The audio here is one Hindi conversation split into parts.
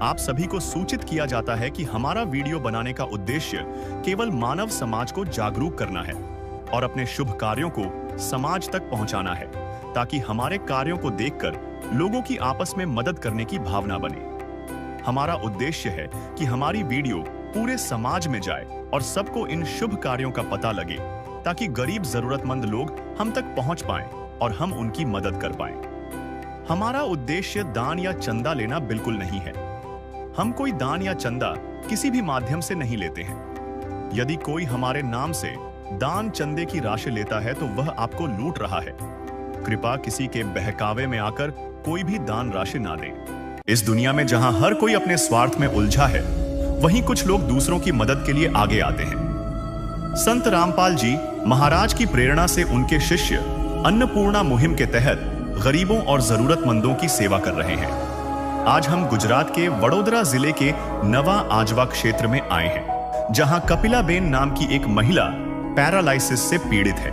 आप सभी को सूचित किया जाता है कि हमारा वीडियो बनाने का उद्देश्य केवल मानव समाज को जागरूक करना है और अपने शुभ कार्यों को समाज तक पहुंचाना है, ताकि हमारे कार्यों को देखकर लोगों की आपस में मदद करने की भावना बने। हमारा उद्देश्य है कि हमारी वीडियो पूरे समाज में जाए और सबको इन शुभ कार्यों का पता लगे, ताकि गरीब जरूरतमंद लोग हम तक पहुंच पाएं और हम उनकी मदद कर पाएं। हमारा उद्देश्य दान या चंदा लेना बिल्कुल नहीं है। हम कोई दान या चंदा किसी भी माध्यम से नहीं लेते हैं। यदि कोई हमारे नाम से दान चंदे की राशि लेता है तो वह आपको लूट रहा है। कृपया किसी के बहकावे में आकर कोई भी दान राशि ना दें। इस दुनिया में जहां हर कोई अपने स्वार्थ में उलझा है, वहीं कुछ लोग दूसरों की मदद के लिए आगे आते हैं। संत रामपाल जी महाराज की प्रेरणा से उनके शिष्य अन्नपूर्णा मुहिम के तहत गरीबों और जरूरतमंदों की सेवा कर रहे हैं। आज हम गुजरात के वडोदरा जिले के नवा आजवा क्षेत्र में आए हैं, जहां कपिलाबेन नाम की एक महिला पैरालाइसिस से पीड़ित है।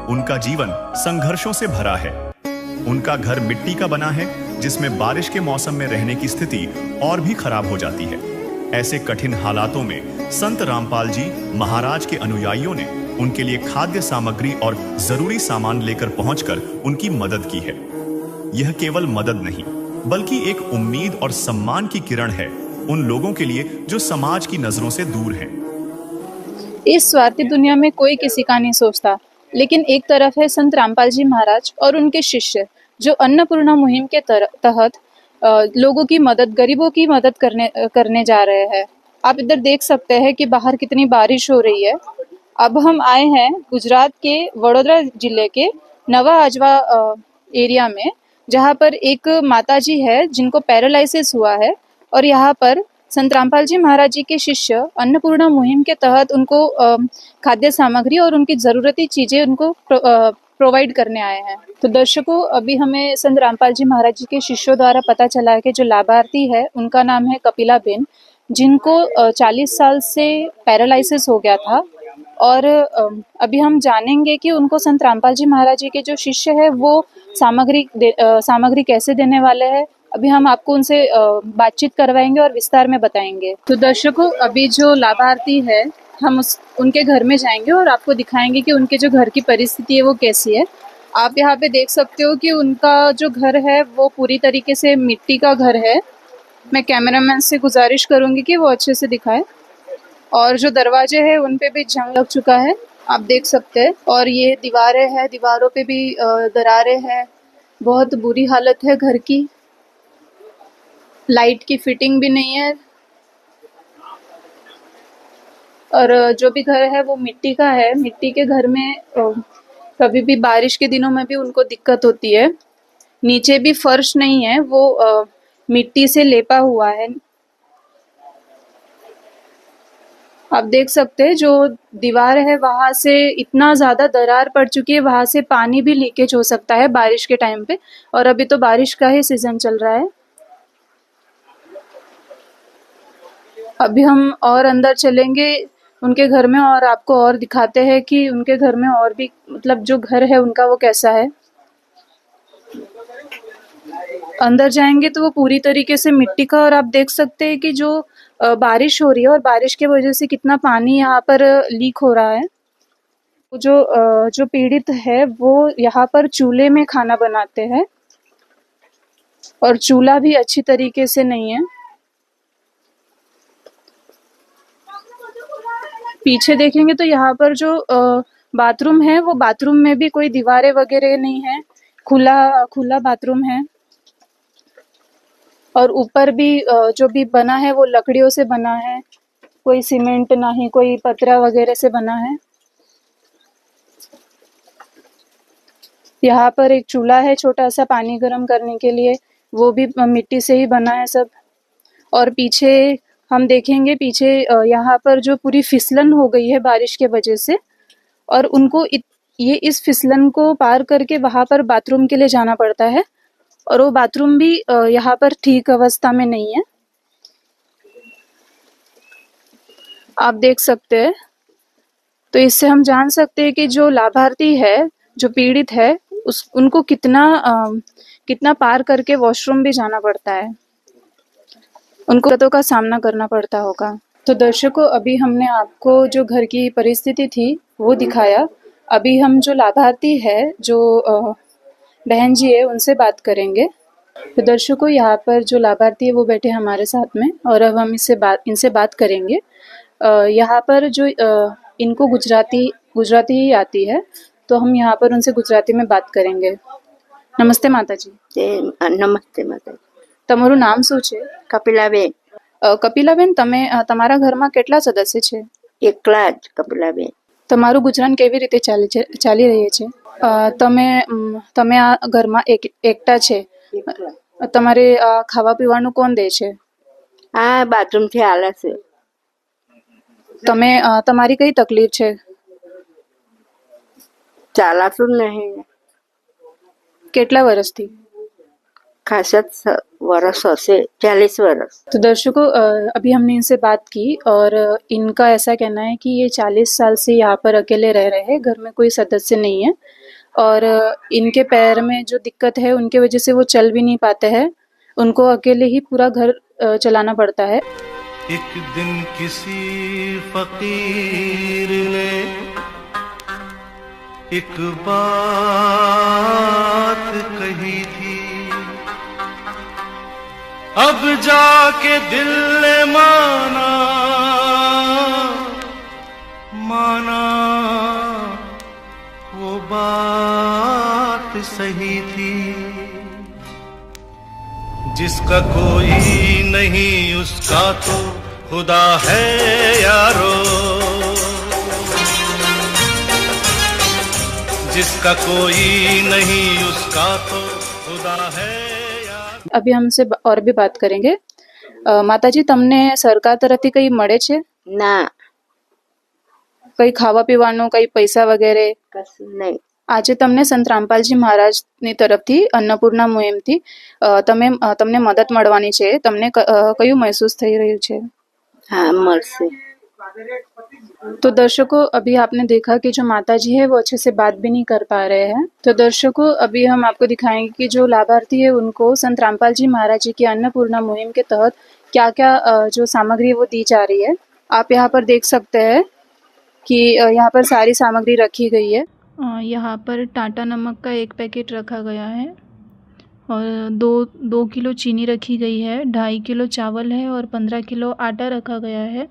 उनका जीवन संघर्षों से भरा है। उनका घर मिट्टी का बना है, जिसमें बारिश के मौसम में रहने की स्थिति और भी खराब हो जाती है। ऐसे कठिन हालातों में संत रामपाल जी महाराज के अनुयायियों ने उनके लिए खाद्य सामग्री और जरूरी सामान लेकर पहुंचकर उनकी मदद की है। यह केवल मदद नहीं, बल्कि एक उम्मीद और सम्मान की किरण है उन लोगों के लिए जो समाज की नजरों से दूर हैं। इस स्वार्थी दुनिया में कोई किसी का नहीं सोचता, लेकिन एक तरफ है संत रामपाल जी महाराज और उनके शिष्य, जो अन्नपूर्णा मुहिम के तहत लोगों की मदद, गरीबों की मदद करने जा रहे हैं। आप इधर देख सकते हैं कि बाहर कितनी बारिश हो रही है। अब हम आए हैं गुजरात के वडोदरा जिले के नवा आजवा एरिया में, जहाँ पर एक माताजी है जिनको पैरालाइसिस हुआ है, और यहाँ पर संत रामपाल जी महाराज जी के शिष्य अन्नपूर्णा मुहिम के तहत उनको खाद्य सामग्री और उनकी ज़रूरती चीज़ें उनको प्रोवाइड करने आए हैं। तो दर्शकों, अभी हमें संत रामपाल जी महाराज जी के शिष्यों द्वारा पता चला है कि जो लाभार्थी है उनका नाम है कपिलाबेन, जिनको 40 साल से पैरालाइसिस हो गया था। और अभी हम जानेंगे कि उनको संत रामपाल जी महाराज जी के जो शिष्य है वो सामग्री कैसे देने वाले हैं। अभी हम आपको उनसे बातचीत करवाएंगे और विस्तार में बताएंगे। तो दर्शकों, अभी जो लाभार्थी है हम उनके घर में जाएंगे और आपको दिखाएंगे कि उनके जो घर की परिस्थिति है वो कैसी है। आप यहाँ पे देख सकते हो कि उनका जो घर है वो पूरी तरीके से मिट्टी का घर है। मैं कैमरामैन से गुजारिश करूंगी कि वो अच्छे से दिखाए। और जो दरवाजे हैं उन पे भी जंग लग चुका है, आप देख सकते हैं। और ये दीवारें हैं, दीवारों पे भी दरारें हैं। बहुत बुरी हालत है घर की। लाइट की फिटिंग भी नहीं है। और जो भी घर है वो मिट्टी का है। मिट्टी के घर में कभी भी बारिश के दिनों में भी उनको दिक्कत होती है। नीचे भी फर्श नहीं है, वो मिट्टी से लेपा हुआ है। आप देख सकते हैं जो दीवार है वहां से इतना ज्यादा दरार पड़ चुकी है, वहां से पानी भी लीकेज हो सकता है बारिश के टाइम पे। और अभी तो बारिश का ही सीजन चल रहा है। अभी हम और अंदर चलेंगे उनके घर में और आपको और दिखाते हैं कि उनके घर में और भी, मतलब जो घर है उनका वो कैसा है। अंदर जाएंगे तो वो पूरी तरीके से मिट्टी का, और आप देख सकते हैं कि जो बारिश हो रही है और बारिश के वजह से कितना पानी यहाँ पर लीक हो रहा है। जो पीड़ित है वो यहाँ पर चूल्हे में खाना बनाते हैं, और चूल्हा भी अच्छी तरीके से नहीं है। पीछे देखेंगे तो यहाँ पर जो बाथरूम है वो बाथरूम में भी कोई दीवारें वगैरह नहीं है, खुला बाथरूम है। और ऊपर भी जो भी बना है वो लकड़ियों से बना है, कोई सीमेंट ना ही कोई पतरा वगैरह से बना है। यहाँ पर एक चूल्हा है छोटा सा पानी गर्म करने के लिए, वो भी मिट्टी से ही बना है सब। और पीछे हम देखेंगे, पीछे यहाँ पर जो पूरी फिसलन हो गई है बारिश के वजह से, और उनको ये इस फिसलन को पार करके वहां पर बाथरूम के लिए जाना पड़ता है। और वो बाथरूम भी यहाँ पर ठीक अवस्था में नहीं है, आप देख सकते हैं। तो इससे हम जान सकते हैं कि जो लाभार्थी है, जो पीड़ित है, उनको कितना पार करके वॉशरूम भी जाना पड़ता है। उनको दिक्कतों का सामना करना पड़ता होगा। तो दर्शकों, अभी हमने आपको जो घर की परिस्थिति थी वो दिखाया। अभी हम जो लाभार्थी है, जो बहन जी है, उनसे बात करेंगे। तो दर्शकों, यहाँ पर जो लाभार्थी है वो बैठे हमारे साथ में, और अब हम इनसे बात करेंगे। यहाँ पर जो इनको गुजराती ही आती है, तो हम यहाँ पर उनसे गुजराती में बात करेंगे। નમસ્તે માતાજી। નમસ્તે માતા। તમારું નામ શું છે? કપિલાબેન। કપિલાબેન, તમે તમારા ઘરમાં કેટલા સદસ્ય છે? એકલા જ કપિલાબેન। તમારું ગુજરાન કેવી રીતે ચાલી રહી છે? તમે આ ઘરમાં એકટા છે, તમારે ખાવા પીવાનું કોણ દે છે? આ બાથરૂમથી આલે છે। તમારી કઈ તકલીફ છે? ચાલાતું જ નહીં। કેટલા વર્ષથી? ખાસા वर्ष हसे 40 वर्ष। तो दर्शकों, अभी हमने इनसे बात की और इनका ऐसा कहना है कि ये 40 साल से यहाँ पर अकेले रह रहे हैं, घर में कोई सदस्य नहीं है, और इनके पैर में जो दिक्कत है उनके वजह से वो चल भी नहीं पाते हैं। उनको अकेले ही पूरा घर चलाना पड़ता है। एक दिन किसी फकीर ने एक बात कही थी, अब जाके दिल ने माना वो बात सही थी। जिसका कोई नहीं उसका तो खुदा है यारो, जिसका कोई नहीं उसका तो खुदा है। अभी हमसे और भी बात करेंगे। माताजी, તમને સરકાર તરફથી કઈ મળે છે? ના, કઈ ખાવા પીવાનું, કઈ પૈસા વગેરે? કશું નહીં। આજે તમને સંત રામપાલજી મહારાજની તરફથી અન્નપૂર્ણા મુહિમથી તમને મદદ મળવાની છે। તમને કયું મહેસૂસ થઈ રહ્યું છે? हाँ મળશે। तो दर्शकों, अभी आपने देखा कि जो माताजी है वो अच्छे से बात भी नहीं कर पा रहे हैं। तो दर्शकों, अभी हम आपको दिखाएंगे कि जो लाभार्थी है उनको संत रामपाल जी महाराज जी की अन्नपूर्णा मुहिम के तहत क्या क्या जो सामग्री है वो दी जा रही है। आप यहाँ पर देख सकते हैं कि यहाँ पर सारी सामग्री रखी गई है। यहाँ पर टाटा नमक का 1 पैकेट रखा गया है, और 2 किलो चीनी रखी गई है, 2.5 किलो चावल है, और 15 किलो आटा रखा गया है।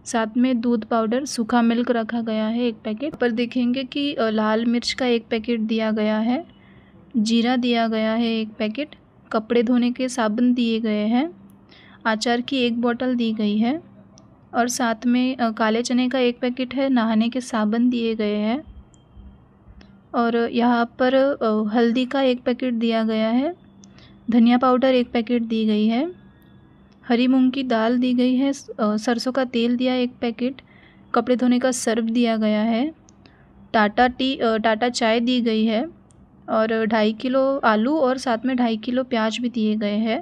साथ में दूध पाउडर, सूखा मिल्क रखा गया है 1 पैकेट। पर देखेंगे कि लाल मिर्च का 1 पैकेट दिया गया है, जीरा दिया गया है 1 पैकेट, कपड़े धोने के साबुन दिए गए हैं, आचार की 1 बोतल दी गई है, और साथ में काले चने का 1 पैकेट है, नहाने के साबुन दिए गए हैं, और यहाँ पर हल्दी का 1 पैकेट दिया गया है, धनिया पाउडर 1 पैकेट दी गई है, हरी मूंग की दाल दी गई है, सरसों का तेल दिया 1 पैकेट, कपड़े धोने का सर्फ दिया गया है, टाटा चाय दी गई है, और 2.5 किलो आलू और साथ में 2.5 किलो प्याज भी दिए गए हैं,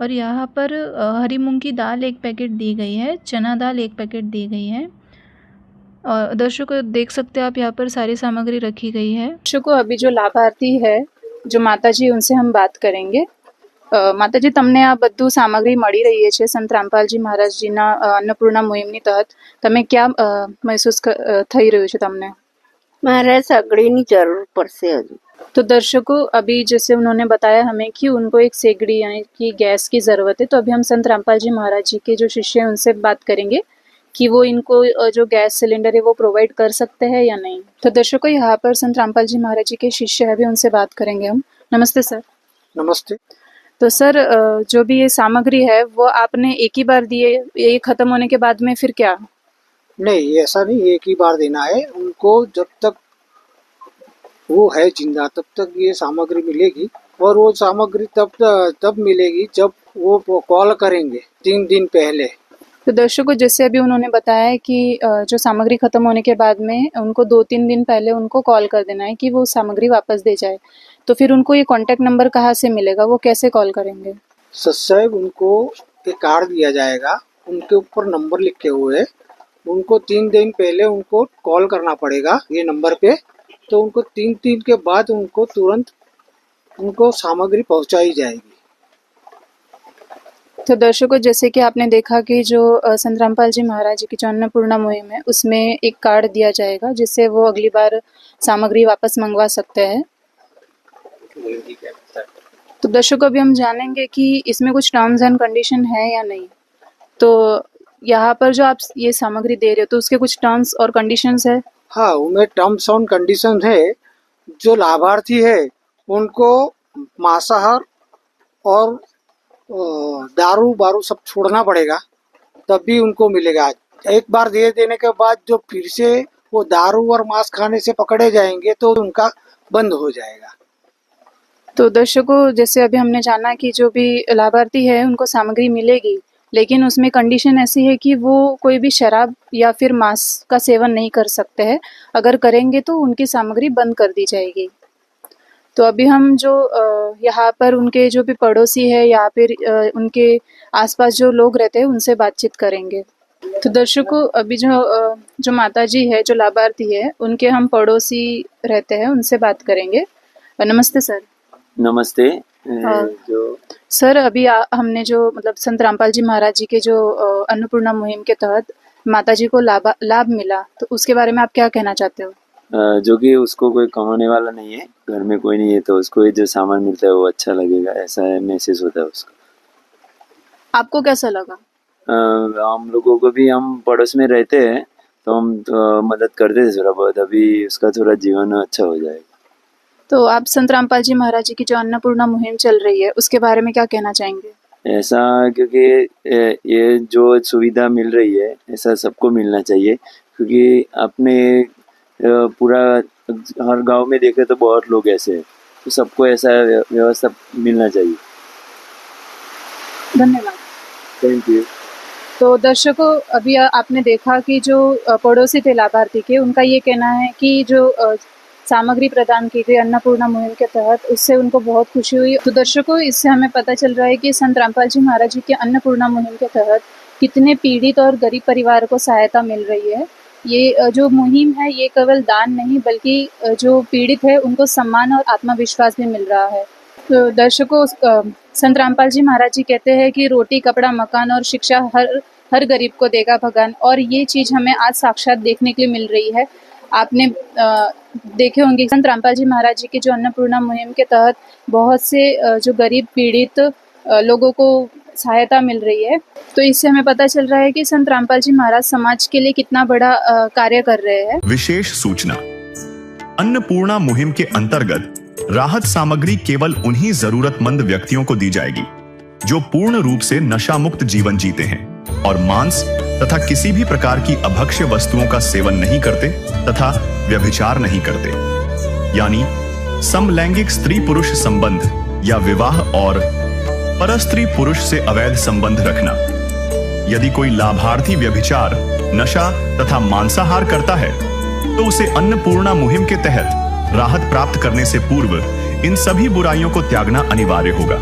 और यहाँ पर हरी मूंग की दाल 1 पैकेट दी गई है, चना दाल 1 पैकेट दी गई है। और दर्शकों, देख सकते हैं आप यहाँ पर सारी सामग्री रखी गई है। दर्शकों, अभी जो लाभार्थी है, जो माताजी, उनसे हम बात करेंगे। માતાજી, તમને આ બધું સામગ્રી મળી રહી છે સંત રામપાલજી મહારાજજીના અન્નપૂર્ણા મુહિમની તહત, તમે क्या મહેસૂસ થઈ રહ્યું છે તમને? મારે સગડીની જરૂર પડશે હજુ। तो दर्शकों, अभी जैसे उन्होंने बताया हमें कि उनको एक सेगड़ी यानी कि गैस की ज़रूरत है, तो अभी हम संत रामपाल जी महाराज जी के जो शिष्य हैं उनसे बात करेंगे कि वो इनको जो गैस सिलेंडर है वो प्रोवाइड कर सकते हैं या नहीं। तो दर्शकों, यहाँ पर संत रामपाल जी महाराज जी के शिष्य है, अभी उनसे बात करेंगे हम। नमस्ते सर। नमस्ते। तो सर, जो भी ये सामग्री है वो आपने एक ही बार दिए, ये खत्म होने के बाद में फिर क्या? नहीं, ऐसा नहीं, एक ही बार देना है उनको। जब तक वो है जिंदा तब तक ये सामग्री मिलेगी, और वो सामग्री तब मिलेगी जब वो कॉल करेंगे 3 दिन पहले। तो दर्शकों, जैसे अभी उन्होंने बताया है कि जो सामग्री खत्म होने के बाद में उनको 2-3 दिन पहले उनको कॉल कर देना है कि वो सामग्री वापस दे जाए। तो फिर उनको ये कांटेक्ट नंबर कहाँ से मिलेगा, वो कैसे कॉल करेंगे? सत्साहेब, उनको एक कार्ड दिया जाएगा, उनके ऊपर नंबर लिखे हुए, उनको 3 दिन पहले उनको कॉल करना पड़ेगा ये नंबर पे। तो उनको 3 दिन के बाद उनको तुरंत उनको सामग्री पहुंचाई जाएगी। तो दर्शकों, जैसे कि आपने देखा कि जो संत रामपाल जी महाराज जी की जो अन्नपूर्णा मुहिम है उसमें एक कार्ड दिया जाएगा जिससे वो अगली बार सामग्री वापस मंगवा सकते हैं। तो दर्शकों, अभी हम जानेंगे कि इसमें कुछ टर्म्स एंड कंडीशन है या नहीं। तो यहाँ पर जो आप ये सामग्री दे रहे हो तो उसके कुछ टर्म्स और कंडीशंस है। हाँ, उनमें टर्म्स एंड कंडीशन है। जो लाभार्थी है उनको मांसाहार और दारू बारू सब छोड़ना पड़ेगा, तब भी उनको मिलेगा। एक बार दे देने के बाद जो फिर से वो दारू और मांस खाने से पकड़े जाएंगे तो उनका बंद हो जाएगा। तो दर्शकों, जैसे अभी हमने जाना कि जो भी लाभार्थी है उनको सामग्री मिलेगी, लेकिन उसमें कंडीशन ऐसी है कि वो कोई भी शराब या फिर मांस का सेवन नहीं कर सकते हैं। अगर करेंगे तो उनकी सामग्री बंद कर दी जाएगी। तो अभी हम जो यहाँ पर उनके जो भी पड़ोसी है या फिर उनके आसपास जो लोग रहते हैं उनसे बातचीत करेंगे। तो दर्शकों, अभी जो माता जी है, जो लाभार्थी है, उनके हम पड़ोसी रहते हैं, उनसे बात करेंगे। नमस्ते सर। नमस्ते। जो सर, अभी हमने जो मतलब संत रामपाल जी महाराज जी के जो अन्नपूर्णा मुहिम के तहत माता जी को लाभ मिला, तो उसके बारे में आप क्या कहना चाहते हो? जो कि उसको कोई कमाने वाला नहीं है, घर में कोई नहीं है, तो उसको ये जो सामान मिलता है वो अच्छा लगेगा, ऐसा महसूस होता है उसको। आपको कैसा लगा? हम लोगों को भी, हम पड़ोस में रहते हैं तो हम मदद करते थे थोड़ा बहुत, अभी उसका थोड़ा जीवन अच्छा हो जाएगा। तो आप संत रामपाल जी महाराज जी की जो अन्नपूर्णा मुहिम चल रही है उसके बारे में क्या कहना चाहेंगे? ऐसा, क्योंकि ये जो सुविधा मिल रही है ऐसा सबको मिलना चाहिए, क्योंकि अपने पूरा हर गांव में देखे तो बहुत लोग ऐसे हैं, तो सबको ऐसा व्यवस्था मिलना चाहिए। धन्यवाद। Thank you. तो दर्शकों, अभी आपने देखा कि जो पड़ोसी थे लाभार्थी के, उनका ये कहना है कि जो सामग्री प्रदान की गई अन्नपूर्णा मुहिम के तहत उससे उनको बहुत खुशी हुई। तो दर्शकों, इससे हमें पता चल रहा है कि संत रामपाल जी महाराज जी के अन्नपूर्णा मुहिम के तहत कितने पीड़ित और गरीब परिवार को सहायता मिल रही है। ये जो मुहिम है ये केवल दान नहीं बल्कि जो पीड़ित है उनको सम्मान और आत्मविश्वास भी मिल रहा है। तो दर्शकों, संत रामपाल जी महाराज जी कहते हैं कि रोटी, कपड़ा, मकान और शिक्षा हर गरीब को देगा भगवान, और ये चीज़ हमें आज साक्षात देखने के लिए मिल रही है। आपने देखे होंगे संत रामपाल जी महाराज जी की जो अन्नपूर्णा मुहिम के तहत बहुत से जो गरीब पीड़ित लोगों को सहायता मिल रही है। तो इससे हमें पता चल रहा है कि संत रामपाल जी महाराज समाज के लिए कितना बड़ा कार्य कर रहे हैं। विशेष सूचना, अन्नपूर्णा मुहिम के अंतर्गत राहत सामग्री केवल उन्हीं जरूरतमंद व्यक्तियों को दी जाएगी जो पूर्ण रूप से नशा मुक्त जीवन जीते हैं और मांस तथा किसी भी प्रकार की अभक्ष्य वस्तुओं का सेवन नहीं करते तथा व्यभिचार नहीं करते, यानी समलैंगिक स्त्री पुरुष संबंध या विवाह और परस्त्री पुरुष से अवैध संबंध रखना। यदि कोई लाभार्थी व्यभिचार, नशा तथा मांसाहार करता है तो उसे अन्नपूर्णा मुहिम के तहत राहत प्राप्त करने से पूर्व इन सभी बुराइयों को त्यागना अनिवार्य होगा।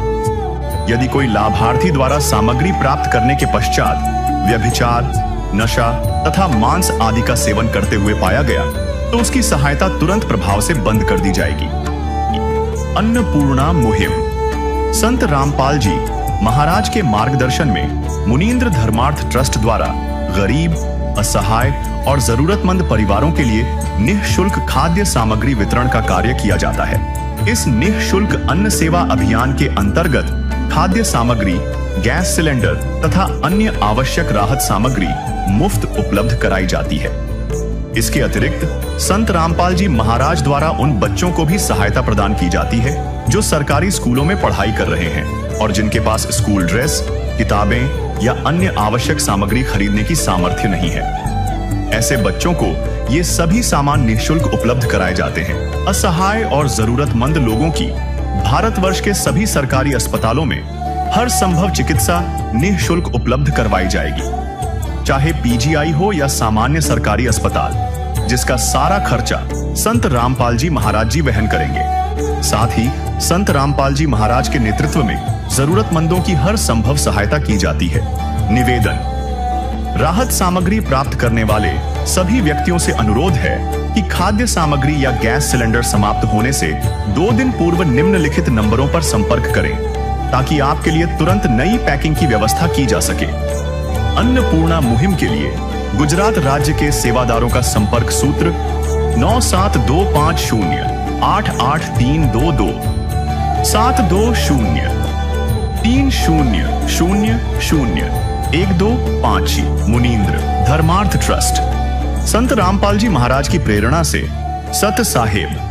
यदि कोई लाभार्थी द्वारा सामग्री प्राप्त करने के पश्चात व्यभिचार, नशा तथा मांस आदि का सेवन करते हुए पाया गया तो उसकी सहायता तुरंत प्रभाव से बंद कर दी जाएगी। अन्नपूर्णा मुहिम संत रामपाल जी महाराज के मार्गदर्शन में मुनीन्द्र धर्मार्थ ट्रस्ट द्वारा गरीब, असहाय और जरूरतमंद परिवारों के लिए निःशुल्क खाद्य सामग्री वितरण का कार्य किया जाता है। इस निःशुल्क अन्न सेवा अभियान के अंतर्गत खाद्य सामग्री, गैस सिलेंडर तथा अन्य आवश्यक राहत सामग्री मुफ्त उपलब्ध कराई जाती है। इसके अतिरिक्त संत रामपाल जी महाराज द्वारा उन बच्चों को भी सहायता प्रदान की जाती है जो सरकारी स्कूलों में पढ़ाई कर रहे हैं और जिनके पास स्कूल ड्रेस, किताबें या अन्य आवश्यक सामग्री खरीदने की सामर्थ्य नहीं है। ऐसे बच्चों को ये सभी सामान निःशुल्क उपलब्ध कराए जाते हैं। असहाय और जरूरतमंद लोगों की भारतवर्ष के सभी सरकारी अस्पतालों में हर संभव चिकित्सा निःशुल्क उपलब्ध करवाई जाएगी, चाहे पीजीआई हो या सामान्य सरकारी अस्पताल, जिसका सारा खर्चा संत रामपाल जी महाराज जी वहन करेंगे। साथ ही संत रामपाल जी महाराज के नेतृत्व में जरूरतमंदों की हर संभव सहायता की जाती है। निवेदन, राहत सामग्री प्राप्त करने वाले सभी व्यक्तियों से अनुरोध है कि खाद्य सामग्री या गैस सिलेंडर समाप्त होने से 2 दिन पूर्व निम्नलिखित नंबरों पर संपर्क करें। ताकि आपके लिए तुरंत नई पैकिंग की व्यवस्था की जा सके। अन्नपूर्णा मुहिम के लिए गुजरात राज्य के सेवादारों का संपर्क सूत्र 9725088322 72030001256 मुनींद्र धर्मार्थ ट्रस्ट। संत रामपाल जी महाराज की प्रेरणा से सत साहेब